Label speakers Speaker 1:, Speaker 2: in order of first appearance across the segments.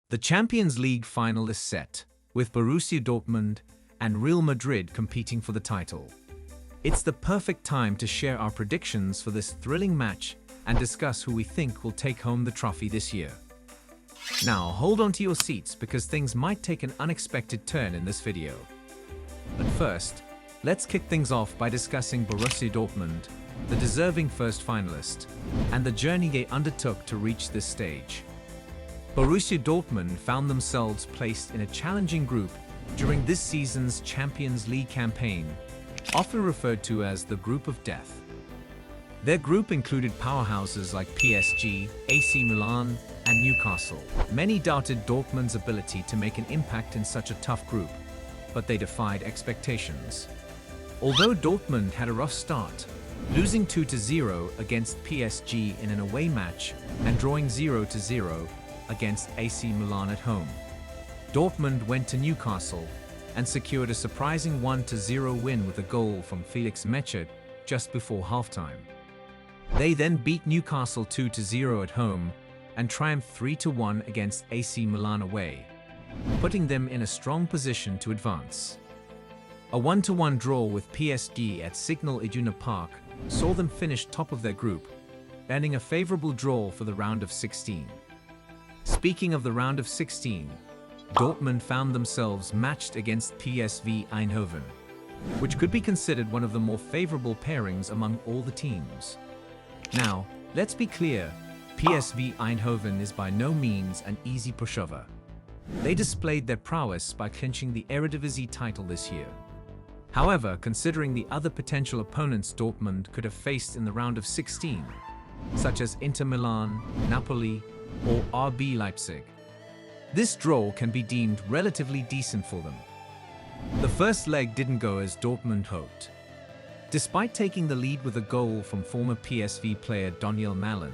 Speaker 1: The Champions League final is set, with Borussia Dortmund and Real Madrid competing for the title. It's the perfect time to share our predictions for this thrilling match and discuss who we think will take home the trophy this year. Now, hold on to your seats because things might take an unexpected turn in this video. But first, let's kick things off by discussing Borussia Dortmund, the deserving first finalist, and the journey they undertook to reach this stage. Borussia Dortmund found themselves placed in a challenging group during this season's Champions League campaign, often referred to as the Group of Death. Their group included powerhouses like PSG, AC Milan, and Newcastle. Many doubted Dortmund's ability to make an impact in such a tough group, but they defied expectations. Although Dortmund had a rough start, losing 2-0 against PSG in an away match and drawing 0-0 against AC Milan at home, Dortmund went to Newcastle and secured a surprising 1-0 win with a goal from Felix Mechert just before halftime. They then beat Newcastle 2-0 at home and triumphed 3-1 against AC Milan away, putting them in a strong position to advance. A 1-1 draw with PSG at Signal Iduna Park saw them finish top of their group, earning a favorable draw for the round of 16. Speaking of the round of 16, Dortmund found themselves matched against PSV Eindhoven, which could be considered one of the more favorable pairings among all the teams. Now, let's be clear, PSV Eindhoven is by no means an easy pushover. They displayed their prowess by clinching the Eredivisie title this year. However, considering the other potential opponents Dortmund could have faced in the round of 16, such as Inter Milan, Napoli, or RB Leipzig, this draw can be deemed relatively decent for them. The first leg didn't go as Dortmund hoped. Despite taking the lead with a goal from former PSV player Daniel Malen,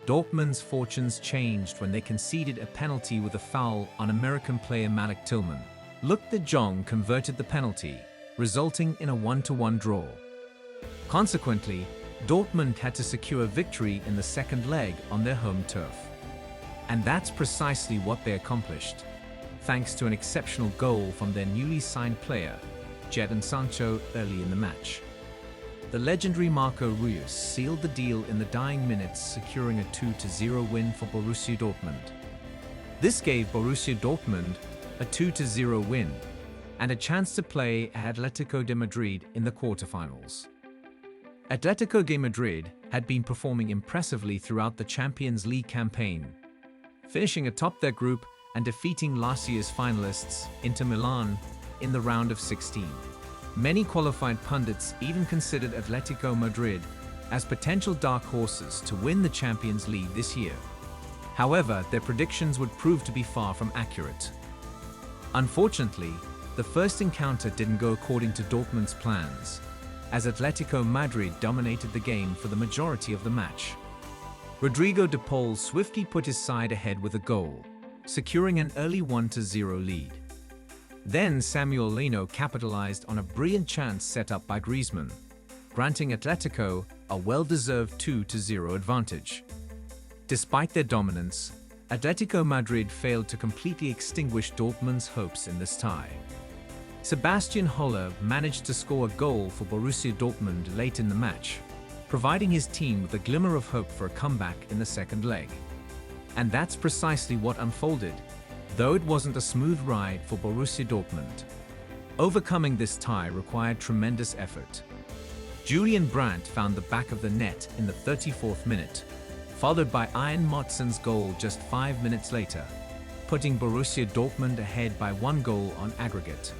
Speaker 1: Dortmund's fortunes changed when they conceded a penalty with a foul on American player Malik Tillman. Luc de Jong converted the penalty, resulting in a 1-1 draw. Consequently, Dortmund had to secure victory in the second leg on their home turf. And that's precisely what they accomplished, thanks to an exceptional goal from their newly signed player, Jadon Sancho, early in the match. The legendary Marco Reus sealed the deal in the dying minutes, securing a 2-0 win for Borussia Dortmund. This gave Borussia Dortmund a 2-0 win and a chance to play Atletico de Madrid in the quarterfinals. Atletico de Madrid had been performing impressively throughout the Champions League campaign, finishing atop their group and defeating last year's finalists, Inter Milan, in the round of 16. Many qualified pundits even considered Atletico Madrid as potential dark horses to win the Champions League this year. However, their predictions would prove to be far from accurate. Unfortunately, the first encounter didn't go according to Dortmund's plans, as Atletico Madrid dominated the game for the majority of the match. Rodrigo de Paul swiftly put his side ahead with a goal, securing an early 1-0 lead. Then Samuel Lino capitalized on a brilliant chance set up by Griezmann, granting Atletico a well-deserved 2-0 advantage. Despite their dominance, Atletico Madrid failed to completely extinguish Dortmund's hopes in this tie. Sebastian Haller managed to score a goal for Borussia Dortmund late in the match, providing his team with a glimmer of hope for a comeback in the second leg. And that's precisely what unfolded, though it wasn't a smooth ride for Borussia Dortmund. Overcoming this tie required tremendous effort. Julian Brandt found the back of the net in the 34th minute, followed by Ian Motsen's goal just 5 minutes later, putting Borussia Dortmund ahead by 1 goal on aggregate.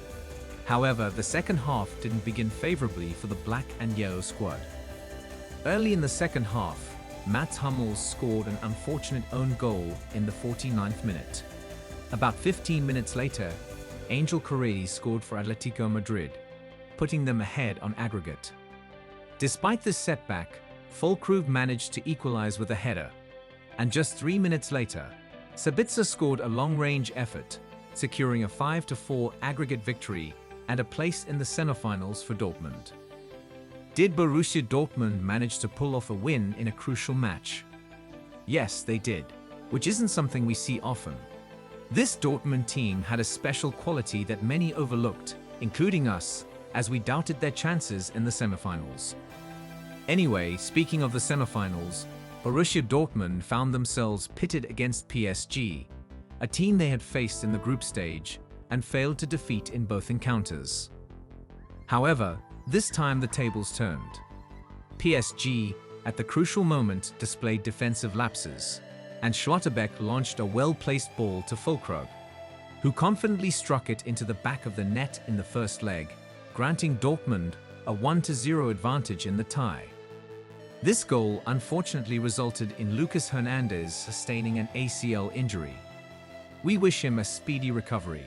Speaker 1: However, the second half didn't begin favorably for the black and yellow squad. Early in the second half, Mats Hummels scored an unfortunate own goal in the 49th minute. About 15 minutes later, Angel Correa scored for Atletico Madrid, putting them ahead on aggregate. Despite this setback, Füllkrug managed to equalize with a header, and just 3 minutes later, Sabitzer scored a long-range effort, securing a 5-4 aggregate victory and a place in the semifinals for Dortmund. Did Borussia Dortmund manage to pull off a win in a crucial match? Yes, they did, which isn't something we see often. This Dortmund team had a special quality that many overlooked, including us, as we doubted their chances in the semifinals. Anyway, speaking of the semifinals, Borussia Dortmund found themselves pitted against PSG, a team they had faced in the group stage and failed to defeat in both encounters. However, this time the tables turned. PSG, at the crucial moment, displayed defensive lapses, and Schlotterbeck launched a well-placed ball to Füllkrug, who confidently struck it into the back of the net in the first leg, granting Dortmund a 1-0 advantage in the tie. This goal unfortunately resulted in Lucas Hernandez sustaining an ACL injury. We wish him a speedy recovery.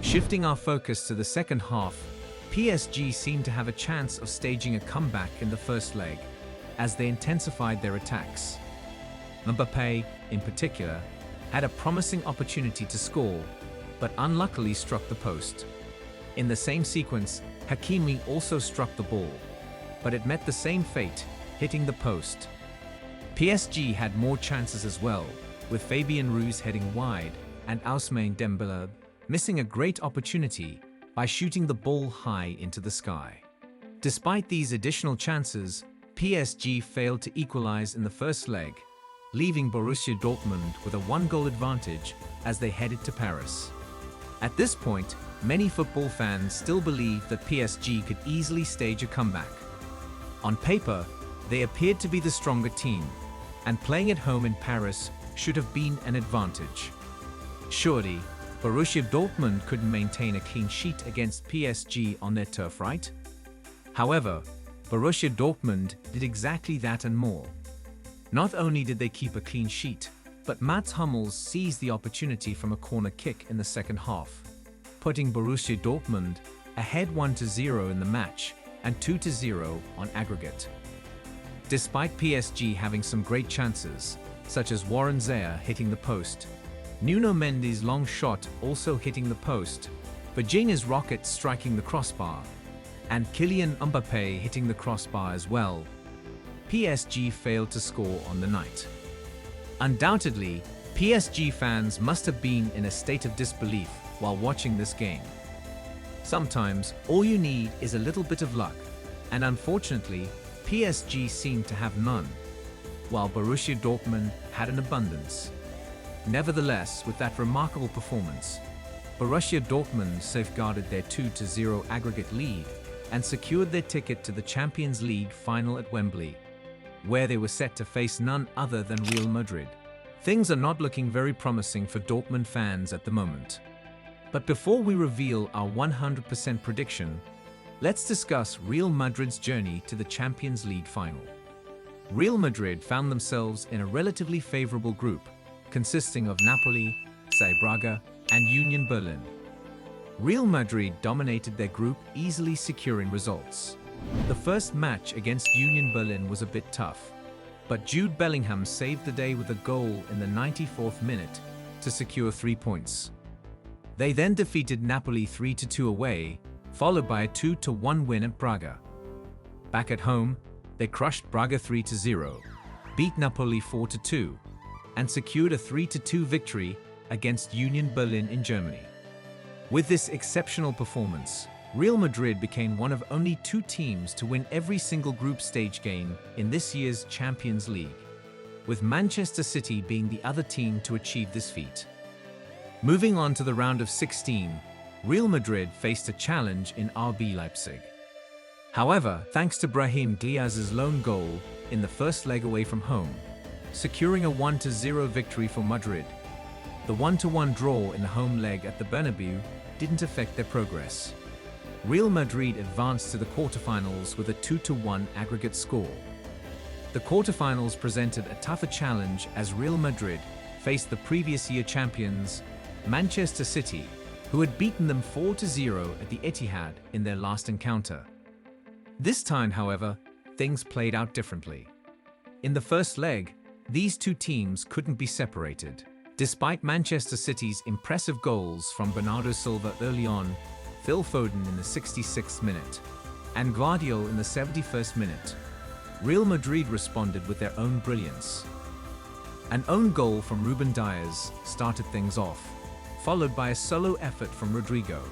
Speaker 1: Shifting our focus to the second half, PSG seemed to have a chance of staging a comeback in the first leg, as they intensified their attacks. Mbappé, in particular, had a promising opportunity to score, but unluckily struck the post. In the same sequence, Hakimi also struck the ball, but it met the same fate, hitting the post. PSG had more chances as well, with Fabian Ruiz heading wide and Ousmane Dembélé missing a great opportunity by shooting the ball high into the sky. Despite these additional chances, PSG failed to equalize in the first leg, leaving Borussia Dortmund with a 1-goal advantage as they headed to Paris. At this point, many football fans still believed that PSG could easily stage a comeback. On paper, they appeared to be the stronger team, and playing at home in Paris should have been an advantage. Surely, Borussia Dortmund couldn't maintain a clean sheet against PSG on their turf, right? However, Borussia Dortmund did exactly that and more. Not only did they keep a clean sheet, but Mats Hummels seized the opportunity from a corner kick in the second half, putting Borussia Dortmund ahead 1-0 in the match and 2-0 on aggregate. Despite PSG having some great chances, such as Warren Zaire hitting the post, Nuno Mendes' long shot also hitting the post, Virginia's rocket striking the crossbar, and Kylian Mbappé hitting the crossbar as well, PSG failed to score on the night. Undoubtedly, PSG fans must have been in a state of disbelief while watching this game. Sometimes, all you need is a little bit of luck, and unfortunately, PSG seemed to have none, while Borussia Dortmund had an abundance. Nevertheless, with that remarkable performance, Borussia Dortmund safeguarded their 2-0 aggregate lead and secured their ticket to the Champions League final at Wembley, where they were set to face none other than Real Madrid. Things are not looking very promising for Dortmund fans at the moment. But before we reveal our 100% prediction, let's discuss Real Madrid's journey to the Champions League final. Real Madrid found themselves in a relatively favorable group, consisting of Napoli, CSKA Braga, and Union Berlin. Real Madrid dominated their group, easily securing results. The first match against Union Berlin was a bit tough, but Jude Bellingham saved the day with a goal in the 94th minute to secure 3 points. They then defeated Napoli 3-2 away, followed by a 2-1 win at Braga. Back at home, they crushed Braga 3-0, beat Napoli 4-2, and secured a 3-2 victory against Union Berlin in Germany. With this exceptional performance, Real Madrid became one of only 2 teams to win every single group stage game in this year's Champions League, with Manchester City being the other team to achieve this feat. Moving on to the round of 16, Real Madrid faced a challenge in RB Leipzig. However, thanks to Brahim Diaz's lone goal in the first leg away from home, securing a 1-0 victory for Madrid, the 1-1 draw in the home leg at the Bernabeu didn't affect their progress. Real Madrid advanced to the quarterfinals with a 2-1 aggregate score. The quarterfinals presented a tougher challenge as Real Madrid faced the previous year champions, Manchester City, who had beaten them 4-0 at the Etihad in their last encounter. This time, however, things played out differently. In the first leg, these 2 teams couldn't be separated. Despite Manchester City's impressive goals from Bernardo Silva early on, Phil Foden in the 66th minute, and Guardiola in the 71st minute, Real Madrid responded with their own brilliance. An own goal from Ruben Dias started things off, followed by a solo effort from Rodrigo,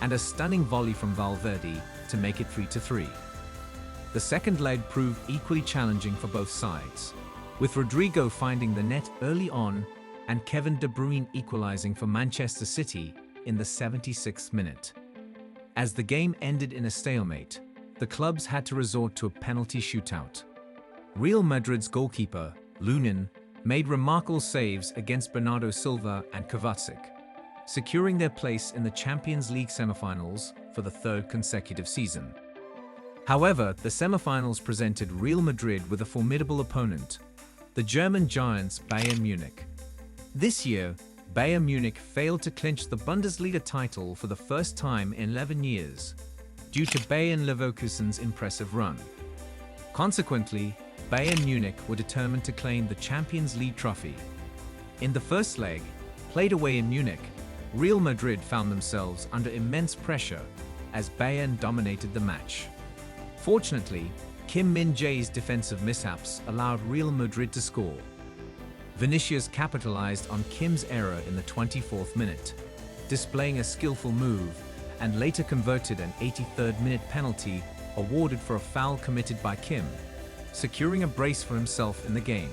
Speaker 1: and a stunning volley from Valverde to make it 3-3. The second leg proved equally challenging for both sides, with Rodrigo finding the net early on and Kevin De Bruyne equalizing for Manchester City in the 76th minute. As the game ended in a stalemate, the clubs had to resort to a penalty shootout. Real Madrid's goalkeeper, Lunin, made remarkable saves against Bernardo Silva and Kovacic, securing their place in the Champions League semifinals for the third consecutive season. However, the semifinals presented Real Madrid with a formidable opponent, the German giants Bayern Munich. This year, Bayern Munich failed to clinch the Bundesliga title for the first time in 11 years, due to Bayern Leverkusen's impressive run. Consequently, Bayern Munich were determined to claim the Champions League trophy. In the first leg, played away in Munich, Real Madrid found themselves under immense pressure as Bayern dominated the match. Fortunately, Kim Min-jae's defensive mishaps allowed Real Madrid to score. Vinicius capitalized on Kim's error in the 24th minute, displaying a skillful move, and later converted an 83rd minute penalty awarded for a foul committed by Kim, securing a brace for himself in the game.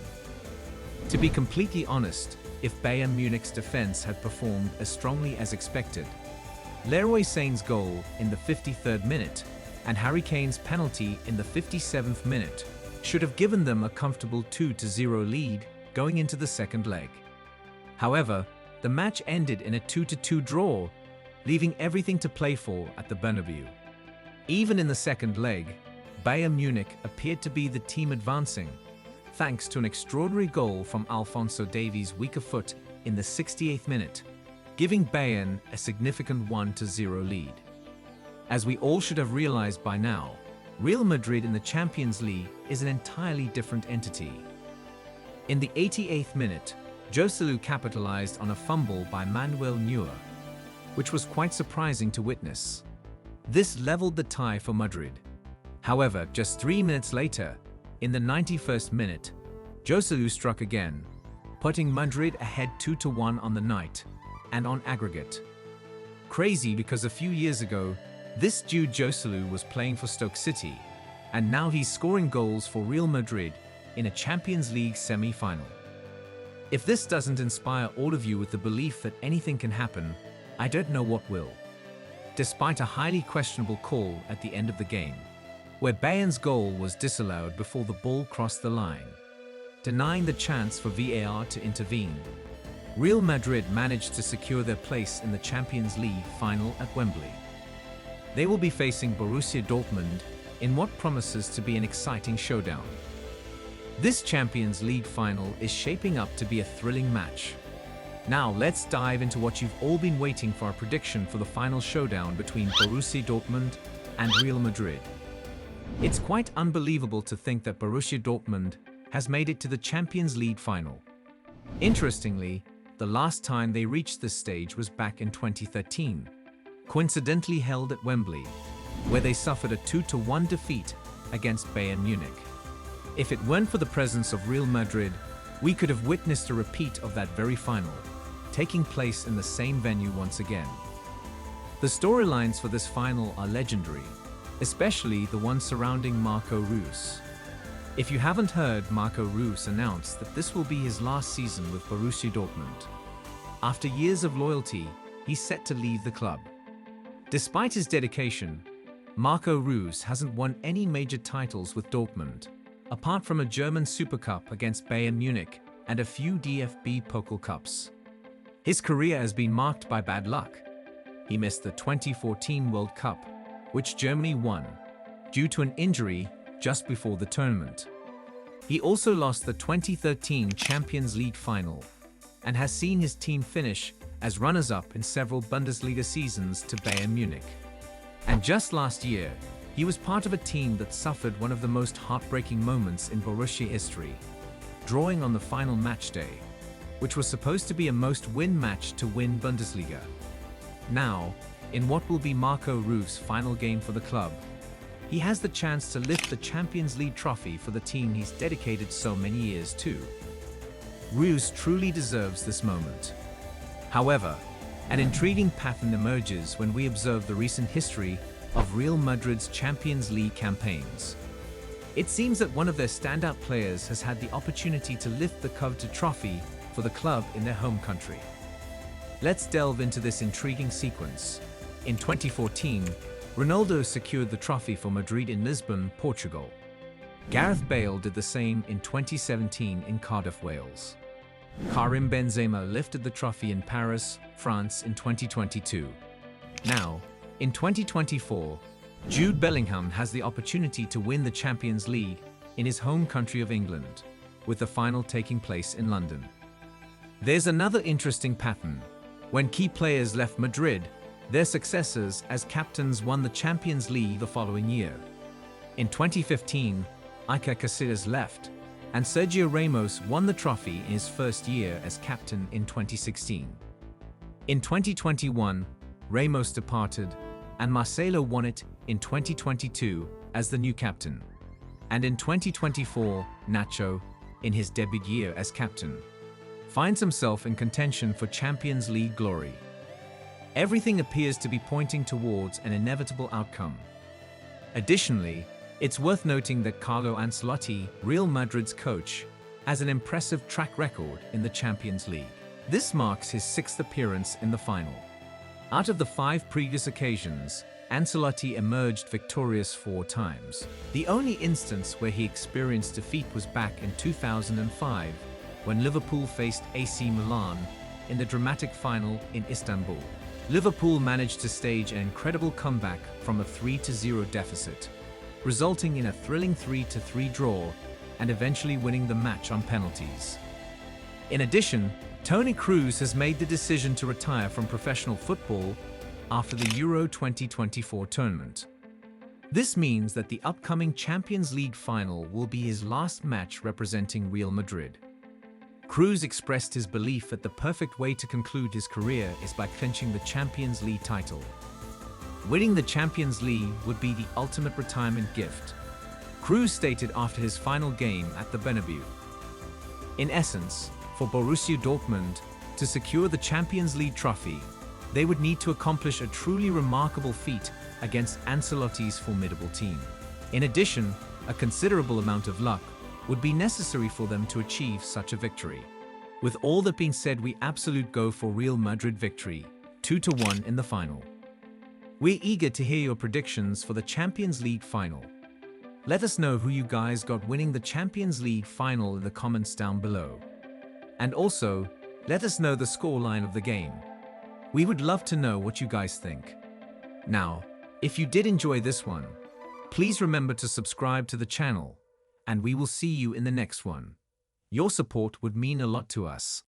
Speaker 1: To be completely honest, if Bayern Munich's defense had performed as strongly as expected, Leroy Sané's goal in the 53rd minute and Harry Kane's penalty in the 57th minute should have given them a comfortable 2-0 lead going into the second leg. However, the match ended in a 2-2 draw, leaving everything to play for at the Bernabeu. Even in the second leg, Bayern Munich appeared to be the team advancing, thanks to an extraordinary goal from Alphonso Davies' weaker foot in the 68th minute, giving Bayern a significant 1-0 lead. As we all should have realized by now, Real Madrid in the Champions League is an entirely different entity. In the 88th minute, Joselu capitalized on a fumble by Manuel Neuer, which was quite surprising to witness. This leveled the tie for Madrid. However, just 3 minutes later, in the 91st minute, Joselu struck again, putting Madrid ahead 2-1 on the night and on aggregate. Crazy because a few years ago, this Jude Joselu was playing for Stoke City, and now he's scoring goals for Real Madrid in a Champions League semi-final. If this doesn't inspire all of you with the belief that anything can happen, I don't know what will. Despite a highly questionable call at the end of the game, where Bayern's goal was disallowed before the ball crossed the line, denying the chance for VAR to intervene, Real Madrid managed to secure their place in the Champions League final at Wembley. They will be facing Borussia Dortmund in what promises to be an exciting showdown. This Champions League final is shaping up to be a thrilling match. Now let's dive into what you've all been waiting for, a prediction for the final showdown between Borussia Dortmund and Real Madrid. It's quite unbelievable to think that Borussia Dortmund has made it to the Champions League final. Interestingly, the last time they reached this stage was back in 2013, coincidentally held at Wembley, where they suffered a 2-1 defeat against Bayern Munich. If it weren't for the presence of Real Madrid, we could have witnessed a repeat of that very final, taking place in the same venue once again. The storylines for this final are legendary, especially the one surrounding Marco Reus. If you haven't heard, Marco Reus announced that this will be his last season with Borussia Dortmund. After years of loyalty, he's set to leave the club. Despite his dedication, Marco Reus hasn't won any major titles with Dortmund, apart from a German Super Cup against Bayern Munich and a few DFB-Pokal Cups. His career has been marked by bad luck. He missed the 2014 World Cup, which Germany won, due to an injury just before the tournament. He also lost the 2013 Champions League final and has seen his team finish as runners-up in several Bundesliga seasons to Bayern Munich. And just last year, he was part of a team that suffered one of the most heartbreaking moments in Borussia history, drawing on the final match day, which was supposed to be a must-win match to win Bundesliga. Now, in what will be Marco Reus' final game for the club, he has the chance to lift the Champions League trophy for the team he's dedicated so many years to. Reus truly deserves this moment. However, An intriguing pattern emerges when we observe the recent history of Real Madrid's Champions League campaigns. It seems that one of their standout players has had the opportunity to lift the coveted trophy for the club in their home country. Let's delve into this intriguing sequence. In 2014, Ronaldo secured the trophy for Madrid in Lisbon, Portugal. Gareth Bale did the same in 2017 in Cardiff, Wales. Karim Benzema lifted the trophy in Paris, France in 2022. Now, in 2024, Jude Bellingham has the opportunity to win the Champions League in his home country of England, with the final taking place in London. There's another interesting pattern. When key players left Madrid, their successors as captains won the Champions League the following year. In 2015, Iker Casillas left, and Sergio Ramos won the trophy in his first year as captain in 2016. In 2021, Ramos departed, and Marcelo won it in 2022 as the new captain. And in 2024, Nacho, in his debut year as captain, finds himself in contention for Champions League glory. Everything appears to be pointing towards an inevitable outcome. Additionally, it's worth noting that Carlo Ancelotti, Real Madrid's coach, has an impressive track record in the Champions League. This marks his 6th appearance in the final. Out of the 5 previous occasions, Ancelotti emerged victorious 4 times. The only instance where he experienced defeat was back in 2005, when Liverpool faced AC Milan in the dramatic final in Istanbul. Liverpool managed to stage an incredible comeback from a 3-0 deficit, resulting in a thrilling 3-3 draw and eventually winning the match on penalties. In addition, Toni Kroos has made the decision to retire from professional football after the Euro 2024 tournament. This means that the upcoming Champions League final will be his last match representing Real Madrid. Kroos expressed his belief that the perfect way to conclude his career is by clinching the Champions League title. Winning the Champions League would be the ultimate retirement gift, Kroos stated after his final game at the Bernabeu. In essence, for Borussia Dortmund to secure the Champions League trophy, they would need to accomplish a truly remarkable feat against Ancelotti's formidable team. In addition, a considerable amount of luck would be necessary for them to achieve such a victory. With all that being said, we absolute go for Real Madrid victory, 2-1 in the final. We're eager to hear your predictions for the Champions League final. Let us know who you guys got winning the Champions League final in the comments down below. And also, let us know the scoreline of the game. We would love to know what you guys think. Now, if you did enjoy this one, please remember to subscribe to the channel, and we will see you in the next one. Your support would mean a lot to us.